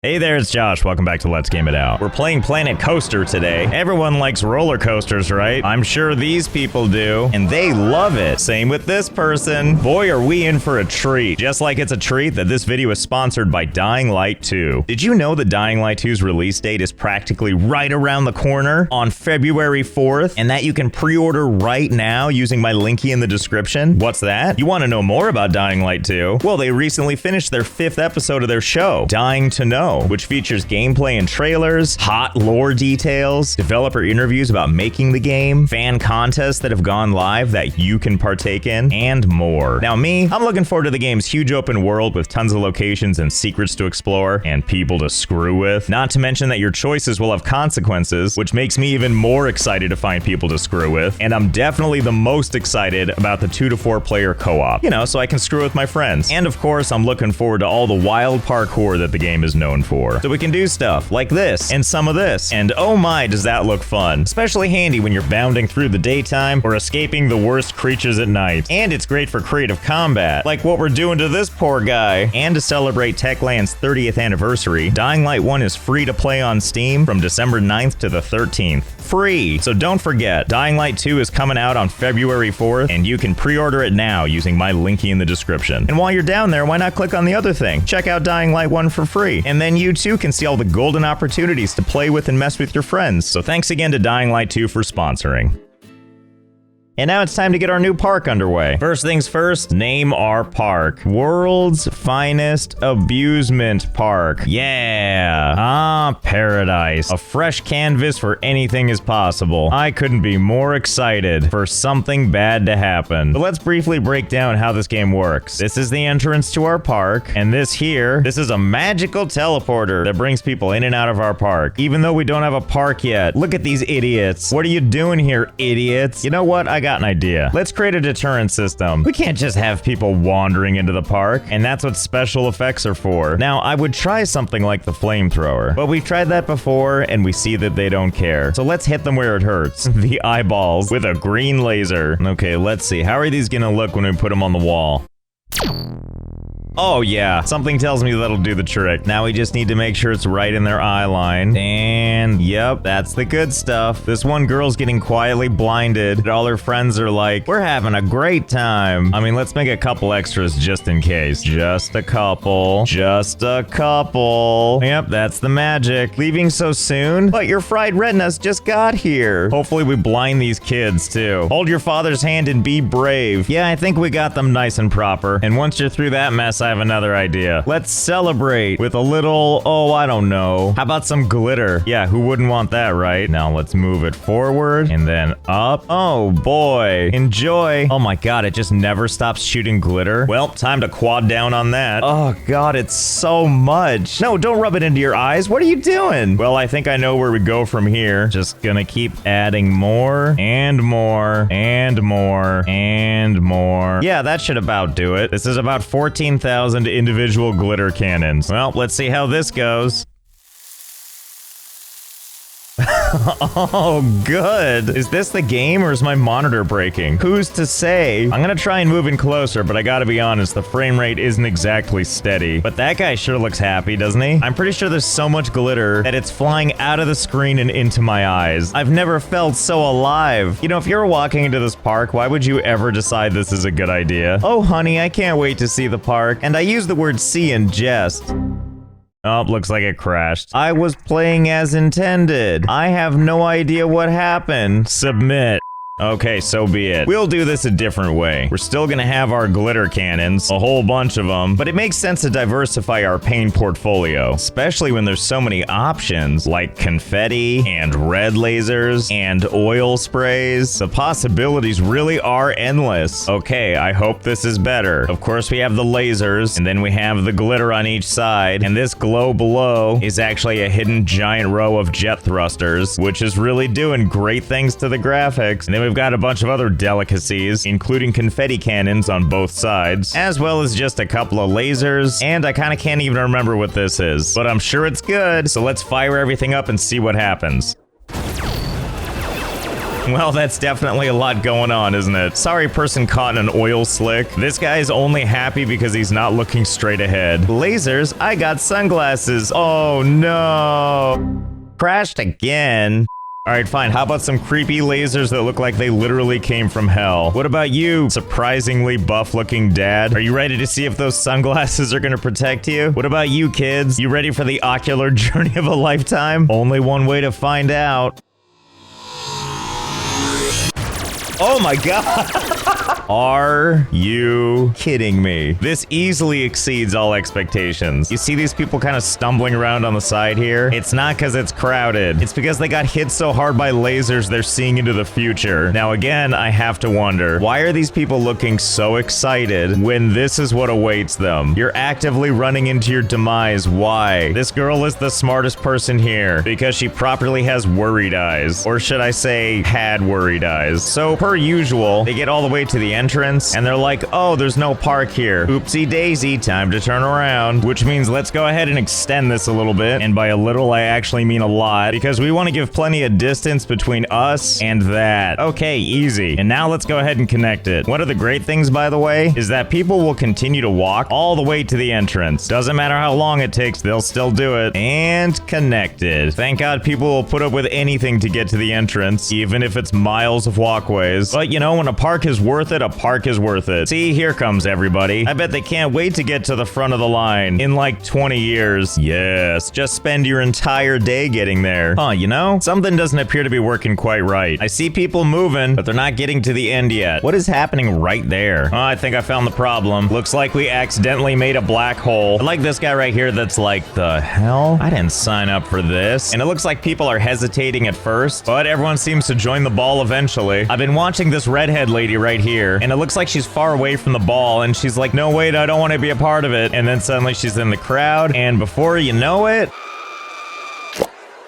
Hey there, it's Josh. Welcome back to Let's Game It Out. We're playing Planet Coaster today. Everyone likes roller coasters, right? I'm sure these people do, and they love it. Same with this person. Boy, are we in for a treat. Just like it's a treat that this video is sponsored by Dying Light 2. Did you know that Dying Light 2's release date is practically right around the corner on February 4th, and that you can pre-order right now using my linky in the description? What's that? You want to know more about Dying Light 2? Well, they recently finished their 5th episode of their show, Dying to Know, which features gameplay and trailers, hot lore details, developer interviews about making the game, fan contests that have gone live that you can partake in, and more. Now me, I'm looking forward to the game's huge open world with tons of locations and secrets to explore, and people to screw with. Not to mention that your choices will have consequences, which makes me even more excited to find people to screw with, and I'm definitely the most excited about the 2 to 4 player co-op, you know, so I can screw with my friends. And of course, I'm looking forward to all the wild parkour that the game is known for. So we can do stuff like this and some of this, and oh my, does that look fun. Especially handy when you're bounding through the daytime or escaping the worst creatures at night. And it's great for creative combat, like what we're doing to this poor guy. And to celebrate Techland's 30th anniversary, Dying Light 1 is free to play on Steam from December 9th to the 13th. Free! So don't forget, Dying Light 2 is coming out on February 4th, and you can pre-order it now using my linky in the description. And while you're down there, why not click on the other thing? Check out Dying Light 1 for free. And then you too can see all the golden opportunities to play with and mess with your friends. So thanks again to Dying Light 2 for sponsoring. And now it's time to get our new park underway. First things first, name our park. World's Finest Abusement Park. Yeah. Ah, paradise. A fresh canvas where anything is possible. I couldn't be more excited for something bad to happen. But let's briefly break down how this game works. This is the entrance to our park, and this is a magical teleporter that brings people in and out of our park. Even though we don't have a park yet. Look at these idiots. What are you doing here, idiots? You know what? I got an idea. Let's create a deterrent system. We can't just have people wandering into the park, and that's what special effects are for. Now, I would try something like the flamethrower, but we've tried that before, and we see that they don't care. So let's hit them where it hurts. The eyeballs with a green laser. Okay, let's see. How are these gonna look when we put them on the wall? Oh yeah, something tells me that'll do the trick. Now we just need to make sure it's right in their eye line. And yep, that's the good stuff. This one girl's getting quietly blinded. All her friends are like, we're having a great time. I mean, let's make a couple extras just in case. Just a couple. Just a couple. Yep, that's the magic. Leaving so soon? But your fried retinas just got here. Hopefully we blind these kids too. Hold your father's hand and be brave. Yeah, I think we got them nice and proper. And once you're through that mess, I have another idea. Let's celebrate with a little, oh, I don't know. How about some glitter? Yeah, who wouldn't want that, right? Now let's move it forward and then up. Oh boy, enjoy. Oh my God, it just never stops shooting glitter. Well, time to quad down on that. Oh God, it's so much. No, don't rub it into your eyes. What are you doing? Well, I think I know where we go from here. Just gonna keep adding more and more and more and more. Yeah, that should about do it. This is about 14,000 individual glitter cannons. Well, let's see how this goes. Oh, good. Is this the game or is my monitor breaking? Who's to say? I'm gonna try and move in closer, but I gotta be honest, the frame rate isn't exactly steady. But that guy sure looks happy, doesn't he? I'm pretty sure there's so much glitter that it's flying out of the screen and into my eyes. I've never felt so alive. You know, if you're walking into this park, why would you ever decide this is a good idea? Oh, honey, I can't wait to see the park. And I use the word see in jest. Oh, looks like it crashed. I was playing as intended. I have no idea what happened. Submit. Okay, so be it. We'll do this a different way. We're still gonna have our glitter cannons, a whole bunch of them, but it makes sense to diversify our paint portfolio, especially when there's so many options, like confetti, and red lasers, and oil sprays. The possibilities really are endless. Okay, I hope this is better. Of course, we have the lasers, and then we have the glitter on each side, and this glow below is actually a hidden giant row of jet thrusters, which is really doing great things to the graphics. And then we've got a bunch of other delicacies, including confetti cannons on both sides, as well as just a couple of lasers, and I kind of can't even remember what this is, but I'm sure it's good, so let's fire everything up and see what happens. Well, that's definitely a lot going on, isn't it? Sorry, person caught in an oil slick. This guy's only happy because he's not looking straight ahead. Lasers? I got sunglasses. Oh, no. Crashed again. All right, fine. How about some creepy lasers that look like they literally came from hell? What about you, surprisingly buff-looking dad? Are you ready to see if those sunglasses are gonna protect you? What about you, kids? You ready for the ocular journey of a lifetime? Only one way to find out. Oh my god! Are you kidding me? This easily exceeds all expectations. You see these people kind of stumbling around on the side here? It's not because it's crowded. It's because they got hit so hard by lasers they're seeing into the future. Now again, I have to wonder, why are these people looking so excited when this is what awaits them? You're actively running into your demise. Why? This girl is the smartest person here because she properly has worried eyes. Or should I say, had worried eyes. So per usual, they get all the way to the entrance and they're like, oh, there's no park here. Oopsie daisy, time to turn around. Which means let's go ahead and extend this a little bit. And by a little, I actually mean a lot because we want to give plenty of distance between us and that. Okay, easy. And now let's go ahead and connect it. One of the great things, by the way, is that people will continue to walk all the way to the entrance. Doesn't matter how long it takes, they'll still do it. And connected. Thank God people will put up with anything to get to the entrance, even if it's miles of walkways. But you know, when a park is worth it, a park is worth it. See, here comes everybody. I bet they can't wait to get to the front of the line in like 20 years. Yes, just spend your entire day getting there. Huh, you know, something doesn't appear to be working quite right. I see people moving, but they're not getting to the end yet. What is happening right there? Oh, I think I found the problem. Looks like we accidentally made a black hole. I like this guy right here that's like, the hell? I didn't sign up for this. And it looks like people are hesitating at first, but everyone seems to join the ball eventually. I've been watching this redhead lady right here, and it looks like she's far away from the ball, and she's like, no, wait, I don't want to be a part of it. And then suddenly she's in the crowd, and before you know it,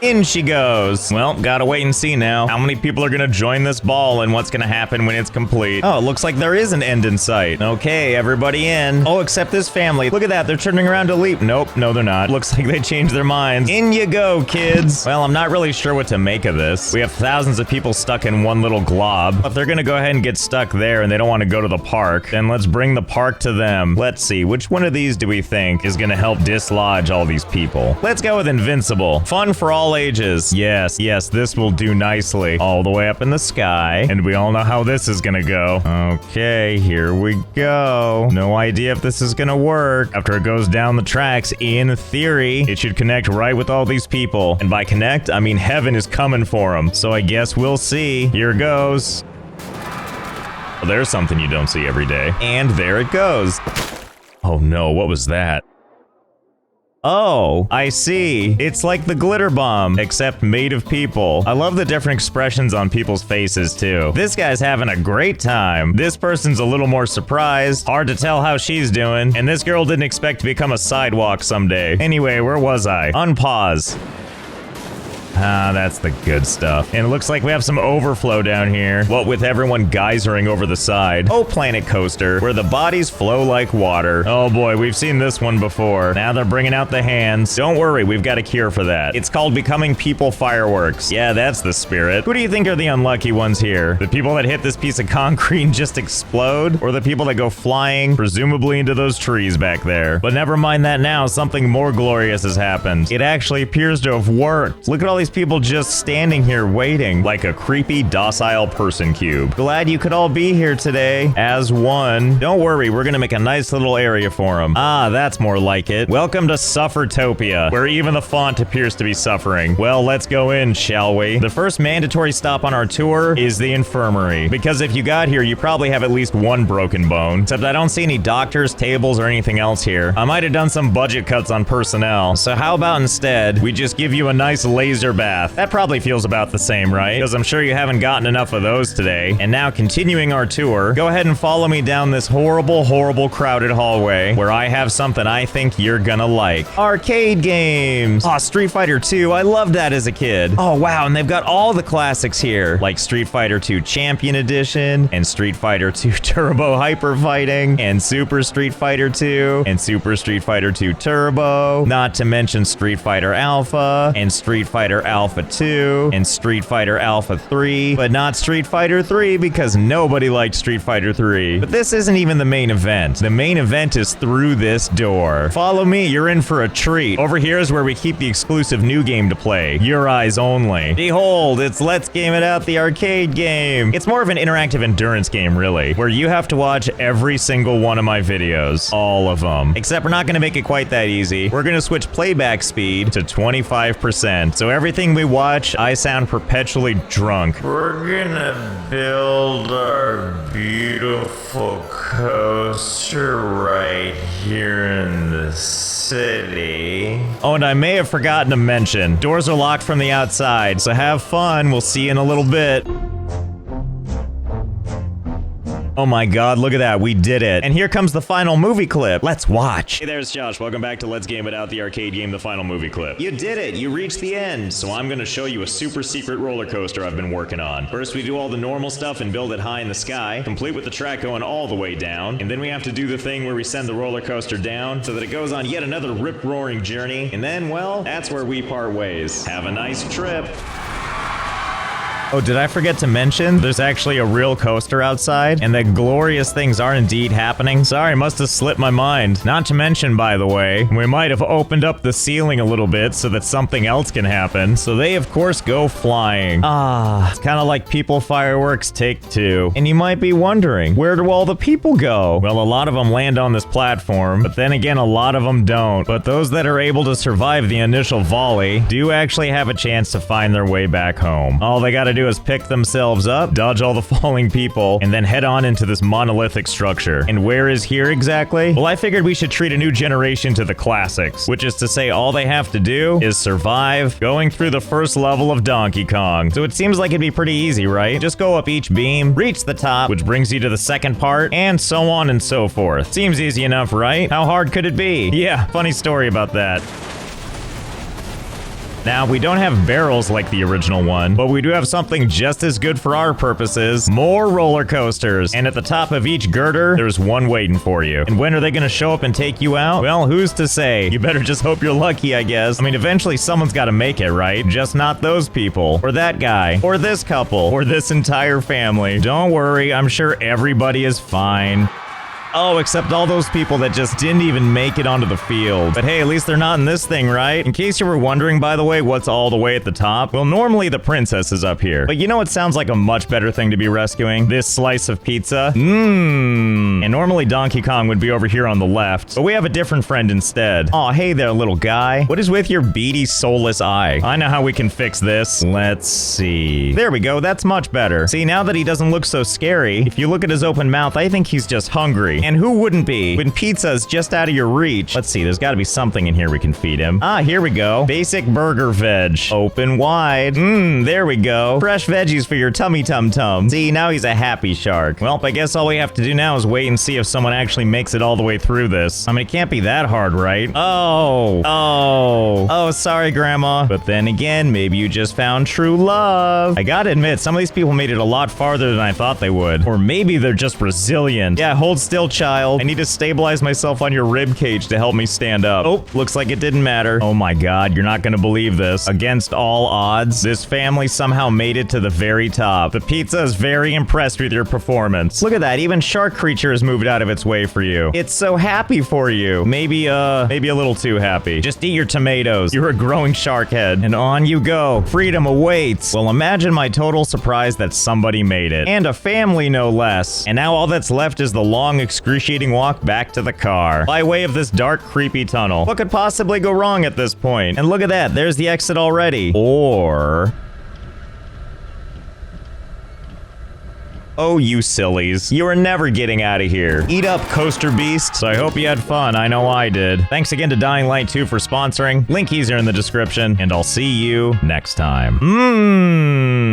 in she goes. Well, gotta wait and see now. How many people are gonna join this ball and what's gonna happen when it's complete? Oh, it looks like there is an end in sight. Okay, everybody in. Oh, except this family. Look at that, they're turning around to leap. Nope, no they're not. Looks like they changed their minds. In you go, kids. Well, I'm not really sure what to make of this. We have thousands of people stuck in one little glob. If they're gonna go ahead and get stuck there and they don't want to go to the park, then let's bring the park to them. Let's see, which one of these do we think is gonna help dislodge all these people? Let's go with Invincible. Fun for all ages. Yes, this will do nicely. All the way up in the sky. And we all know how this is gonna go. Okay, here we go. No idea if this is gonna work. After it goes down the tracks, in theory, it should connect right with all these people. And by connect, I mean heaven is coming for them. So I guess we'll see. Here goes. Well, there's something you don't see every day. And there it goes. Oh no, what was that? Oh, I see. It's like the glitter bomb, except made of people. I love the different expressions on people's faces, too. This guy's having a great time. This person's a little more surprised. Hard to tell how she's doing. And this girl didn't expect to become a sidewalk someday. Anyway, where was I? Unpause. Ah, that's the good stuff. And it looks like we have some overflow down here. What with everyone geysering over the side. Oh, Planet Coaster, where the bodies flow like water. Oh boy, we've seen this one before. Now they're bringing out the hands. Don't worry, we've got a cure for that. It's called Becoming People Fireworks. Yeah, that's the spirit. Who do you think are the unlucky ones here? The people that hit this piece of concrete and just explode? Or the people that go flying, presumably into those trees back there? But never mind that now, something more glorious has happened. It actually appears to have worked. Look at all these people just standing here waiting like a creepy docile person cube. Glad you could all be here today as one. Don't worry, we're gonna make a nice little area for them. Ah, that's more like it. Welcome to Suffertopia, where even the font appears to be suffering. Well, let's go in, shall we? The first mandatory stop on our tour is the infirmary, because if you got here, you probably have at least one broken bone, except I don't see any doctors, tables, or anything else here. I might have done some budget cuts on personnel, so how about instead, we just give you a nice laser bath. That probably feels about the same, right? Because I'm sure you haven't gotten enough of those today. And now, continuing our tour, go ahead and follow me down this horrible, horrible crowded hallway where I have something I think you're gonna like. Arcade games! Aw, Street Fighter 2, I loved that as a kid. Oh wow, and they've got all the classics here, like Street Fighter 2 Champion Edition, and Street Fighter 2 Turbo Hyper Fighting, and Super Street Fighter 2, and Super Street Fighter 2 Turbo, not to mention Street Fighter Alpha, and Street Fighter Fighter Alpha 2 and Street Fighter Alpha 3, but not Street Fighter 3 because nobody liked Street Fighter 3. But this isn't even the main event. The main event is through this door. Follow me, you're in for a treat. Over here is where we keep the exclusive new game to play. Your eyes only. Behold, it's Let's Game It Out, the arcade game. It's more of an interactive endurance game, really, where you have to watch every single one of my videos. All of them. Except we're not going to make it quite that easy. We're going to switch playback speed to 25%. So everything we watch, I sound perpetually drunk. We're gonna build our beautiful coaster right here in the city. Oh, and I may have forgotten to mention, doors are locked from the outside, so have fun. We'll see you in a little bit. Oh my god, look at that, we did it. And here comes the final movie clip. Let's watch. Hey, there's Josh. Welcome back to Let's Game It Out, the arcade game, the final movie clip. You did it, you reached the end. So I'm gonna show you a super secret roller coaster I've been working on. First, we do all the normal stuff and build it high in the sky, complete with the track going all the way down. And then we have to do the thing where we send the roller coaster down so that it goes on yet another rip-roaring journey. And then, well, that's where we part ways. Have a nice trip. Oh, did I forget to mention? There's actually a real coaster outside, and that glorious things are indeed happening. Sorry, must have slipped my mind. Not to mention, by the way, we might have opened up the ceiling a little bit so that something else can happen. So they, of course, go flying. It's kind of like People Fireworks Take 2. And you might be wondering, where do all the people go? Well, a lot of them land on this platform, but then again, a lot of them don't. But those that are able to survive the initial volley do actually have a chance to find their way back home. All they gotta do is pick themselves up, dodge all the falling people, and then head on into this monolithic structure. And where is here exactly? Well, I figured we should treat a new generation to the classics, which is to say all they have to do is survive going through the first level of Donkey Kong. So it seems like it'd be pretty easy, right? Just go up each beam, reach the top, which brings you to the second part, and so on and so forth. Seems easy enough, right? How hard could it be? Yeah, funny story about that. Now, we don't have barrels like the original one, but we do have something just as good for our purposes. More roller coasters. And at the top of each girder, there's one waiting for you. And when are they gonna show up and take you out? Well, who's to say? You better just hope you're lucky, I guess. I mean, eventually someone's gotta make it, right? Just not those people. Or that guy. Or this couple. Or this entire family. Don't worry, I'm sure everybody is fine. Oh, except all those people that just didn't even make it onto the field. But hey, at least they're not in this thing, right? In case you were wondering, by the way, what's all the way at the top? Well, normally the princess is up here. But you know what sounds like a much better thing to be rescuing? This slice of pizza. And normally Donkey Kong would be over here on the left. But we have a different friend instead. Aw, hey there, little guy. What is with your beady, soulless eye? I know how we can fix this. Let's see. There we go, that's much better. See, now that he doesn't look so scary, if you look at his open mouth, I think he's just hungry. And who wouldn't be when pizza's just out of your reach? Let's see, there's gotta be something in here we can feed him. Ah, here we go. Basic burger veg. Open wide. There we go. Fresh veggies for your tummy tum-tum. See, now he's a happy shark. Well, I guess all we have to do now is wait and see if someone actually makes it all the way through this. I mean, it can't be that hard, right? Oh, sorry, Grandma. But then again, maybe you just found true love. I gotta admit, some of these people made it a lot farther than I thought they would. Or maybe they're just resilient. Yeah, hold still, child. I need to stabilize myself on your rib cage to help me stand up. Oh, looks like it didn't matter. Oh my god, you're not gonna believe this. Against all odds, this family somehow made it to the very top. The pizza is very impressed with your performance. Look at that, even Shark Creature has moved out of its way for you. It's so happy for you. Maybe a little too happy. Just eat your tomatoes. You're a growing shark head. And on you go. Freedom awaits. Well, imagine my total surprise that somebody made it. And a family, no less. And now all that's left is the long, excruciating walk back to the car by way of this dark, creepy tunnel. What could possibly go wrong at this point? And look at that, there's the exit already. Or... oh, you sillies. You are never getting out of here. Eat up, Coaster Beasts. So I hope you had fun. I know I did. Thanks again to Dying Light 2 for sponsoring. Link easier in the description. And I'll see you next time.